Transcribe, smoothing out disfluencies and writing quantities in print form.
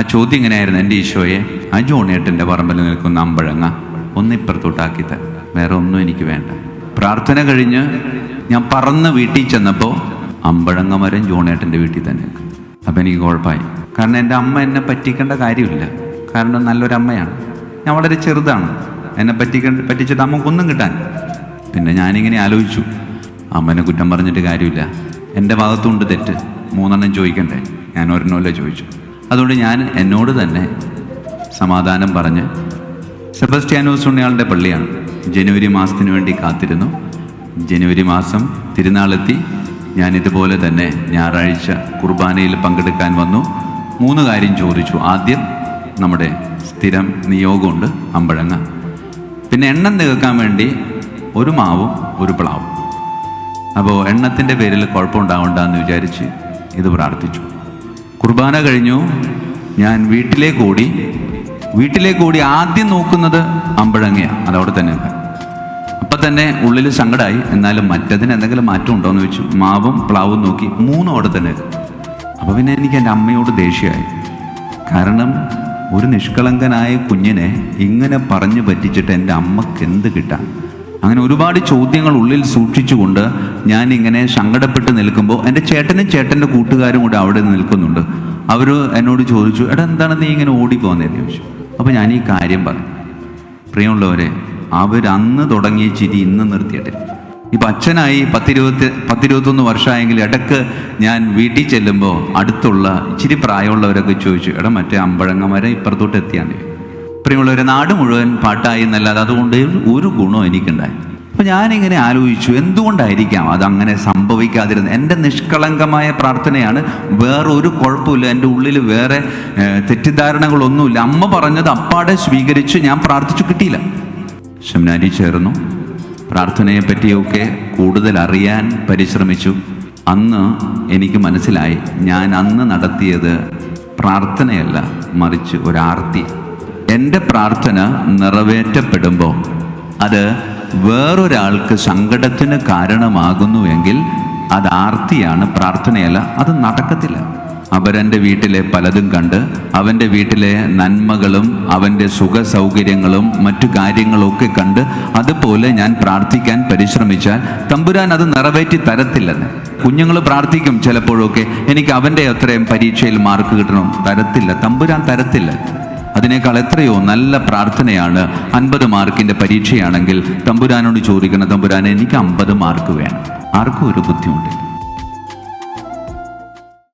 ആ ചോദ്യം ഇങ്ങനെയായിരുന്നു: എൻ്റെ ഈശോയെ, ആ ജോണിയേട്ടൻ്റെ പറമ്പിൽ നിൽക്കുന്ന അമ്പഴങ്ങ ഒന്നിപ്പുറത്തോട്ടാക്കി തരാം, വേറെ ഒന്നും എനിക്ക് വേണ്ട. പ്രാർത്ഥന കഴിഞ്ഞ് ഞാൻ പറന്ന് വീട്ടിൽ ചെന്നപ്പോൾ അമ്പഴങ്ങ മരം ജോണിയേട്ടൻ്റെ വീട്ടിൽ തന്നെ. അപ്പം എനിക്ക് കുഴപ്പമായി. കാരണം എൻ്റെ അമ്മ എന്നെ പറ്റിക്കേണ്ട കാര്യമില്ല. കാരണം നല്ലൊരമ്മയാണ്. ഞാൻ വളരെ ചെറുതാണ്. എന്നെ പറ്റിച്ചിട്ട് അമ്മക്കൊന്നും കിട്ടാൻ. പിന്നെ ഞാനിങ്ങനെ ആലോചിച്ചു, അമ്മനെ കുറ്റം പറഞ്ഞിട്ട് കാര്യമില്ല, എൻ്റെ ഭാഗത്തുണ്ട് തെറ്റ്. 3 എണ്ണം ചോദിക്കണ്ടേ? ഞാൻ ഒരെണ്ണമല്ലേ ചോദിച്ചു. അതുകൊണ്ട് ഞാൻ എന്നോട് തന്നെ സമാധാനം പറഞ്ഞ്, സെബസ്ത്യാനോസ് ഉണ്ണിയാളുടെ പള്ളിയാണ്, ജനുവരി മാസത്തിന് വേണ്ടി കാത്തിരുന്നു. ജനുവരി മാസം തിരുനാളെത്തി. ഞാനിതുപോലെ തന്നെ ഞായറാഴ്ച കുർബാനയിൽ പങ്കെടുക്കാൻ വന്നു. 3 കാര്യം ചോദിച്ചു. ആദ്യം നമ്മുടെ സ്ഥിരം നിയോഗമുണ്ട്, അമ്പഴങ്ങ. പിന്നെ എണ്ണം തികക്കാൻ വേണ്ടി ഒരു മാവും ഒരു പ്ലാവും. അപ്പോൾ എണ്ണത്തിൻ്റെ പേരിൽ കുഴപ്പമുണ്ടാവണ്ടെന്ന് വിചാരിച്ച് ഇത് പ്രാർത്ഥിച്ചു. കുർബാന കഴിഞ്ഞു. ഞാൻ വീട്ടിലേക്ക് ഓടി ആദ്യം നോക്കുന്നത് അമ്പഴങ്ങയാണ്. അതവിടെ തന്നെ ഉണ്ട്. അപ്പം തന്നെ ഉള്ളിൽ സങ്കടമായി. എന്നാലും മറ്റതിന് എന്തെങ്കിലും മാറ്റം ഉണ്ടോ എന്ന് ചോദിച്ചു. മാവും പ്ലാവും നോക്കി, 3 അവിടെ തന്നെ. അപ്പോൾ പിന്നെ എനിക്ക് എൻ്റെ അമ്മയോട് ദേഷ്യമായി. കാരണം ഒരു നിഷ്കളങ്കനായ കുഞ്ഞിനെ ഇങ്ങനെ പറഞ്ഞു പറ്റിച്ചിട്ട് എൻ്റെ അമ്മക്ക് എന്ത് കിട്ടാൻ? അങ്ങനെ ഒരുപാട് ചോദ്യങ്ങൾ ഉള്ളിൽ സൂക്ഷിച്ചുകൊണ്ട് ഞാനിങ്ങനെ സങ്കടപ്പെട്ട് നിൽക്കുമ്പോൾ എൻ്റെ ചേട്ടനും ചേട്ടൻ്റെ കൂട്ടുകാരും കൂടെ അവിടെ നിൽക്കുന്നുണ്ട്. അവർ എന്നോട് ചോദിച്ചു, എടാ എന്താണ് നീ ഇങ്ങനെ ഓടിപ്പോകുന്നതെന്ന് ചോദിച്ചു. അപ്പോൾ ഞാൻ ഈ കാര്യം പറഞ്ഞു. പ്രിയമുള്ളവരെ, അവരന്ന് തുടങ്ങിയ ചിരി ഇന്ന് നിർത്തിയിട്ടില്ല. ഇപ്പം അച്ഛനായി 10-21 വർഷമായെങ്കിൽ ഇടയ്ക്ക് ഞാൻ വീട്ടിൽ ചെല്ലുമ്പോൾ അടുത്തുള്ള ഇച്ചിരി പ്രായമുള്ളവരൊക്കെ ചോദിച്ചു, എടാ മറ്റേ അമ്പഴങ്ങ മരം ഇപ്പുറത്തോട്ട് എത്തിയാണ്ട്. പ്രിയമുള്ളവരെ, നാട് മുഴുവൻ പാട്ടായി എന്നല്ലാതെ അതുകൊണ്ട് ഒരു ഗുണവും എനിക്കുണ്ടായി. അപ്പം ഞാനിങ്ങനെ ആലോചിച്ചു, എന്തുകൊണ്ടായിരിക്കാം അതങ്ങനെ സംഭവിക്കാതിരുന്നത്? എൻ്റെ നിഷ്കളങ്കമായ പ്രാർത്ഥനയാണ്, വേറൊരു കുഴപ്പമില്ല. എൻ്റെ ഉള്ളിൽ വേറെ തെറ്റിദ്ധാരണകളൊന്നുമില്ല. അമ്മ പറഞ്ഞത് അപ്പാടെ സ്വീകരിച്ച് ഞാൻ പ്രാർത്ഥിച്ചു, കിട്ടിയില്ല. സെമിനാരി ചേർന്നു. പ്രാർത്ഥനയെ പറ്റിയൊക്കെ കൂടുതൽ അറിയാൻ പരിശ്രമിച്ചു. അന്ന് എനിക്ക് മനസ്സിലായി, ഞാൻ അന്ന് നടത്തിയത് പ്രാർത്ഥനയല്ല, മറിച്ച് ഒരാർത്തി. എൻ്റെ പ്രാർത്ഥന നിറവേറ്റപ്പെടുമ്പോൾ അത് വേറൊരാൾക്ക് സങ്കടത്തിന് കാരണമാകുന്നുവെങ്കിൽ അത് ആർത്തിയാണ്, പ്രാർത്ഥനയല്ല. അത് നടക്കത്തില്ല. അവരെൻ്റെ വീട്ടിലെ പലതും കണ്ട് അവൻ്റെ വീട്ടിലെ നന്മകളും അവൻ്റെ സുഖ സൗകര്യങ്ങളും മറ്റു കാര്യങ്ങളൊക്കെ കണ്ട് അതുപോലെ ഞാൻ പ്രാർത്ഥിക്കാൻ പരിശ്രമിച്ചാൽ തമ്പുരാൻ അത് നിറവേറ്റി തരത്തില്ലെന്ന്. കുഞ്ഞുങ്ങൾ പ്രാർത്ഥിക്കും ചിലപ്പോഴൊക്കെ, എനിക്ക് അവൻ്റെ അത്രയും പരീക്ഷയിൽ മാർക്ക് കിട്ടണം. തരത്തില്ല, തമ്പുരാൻ തരത്തില്ല. അതിനേക്കാൾ എത്രയോ നല്ല പ്രാർത്ഥനയാണ് 50 മാർക്കിൻ്റെ പരീക്ഷയാണെങ്കിൽ തമ്പുരാനോട് ചോദിക്കണം, തമ്പുരാനെ എനിക്ക് 50 മാർക്ക് വേണം. ആർക്കും ഒരു ബുദ്ധിമുട്ടില്ല.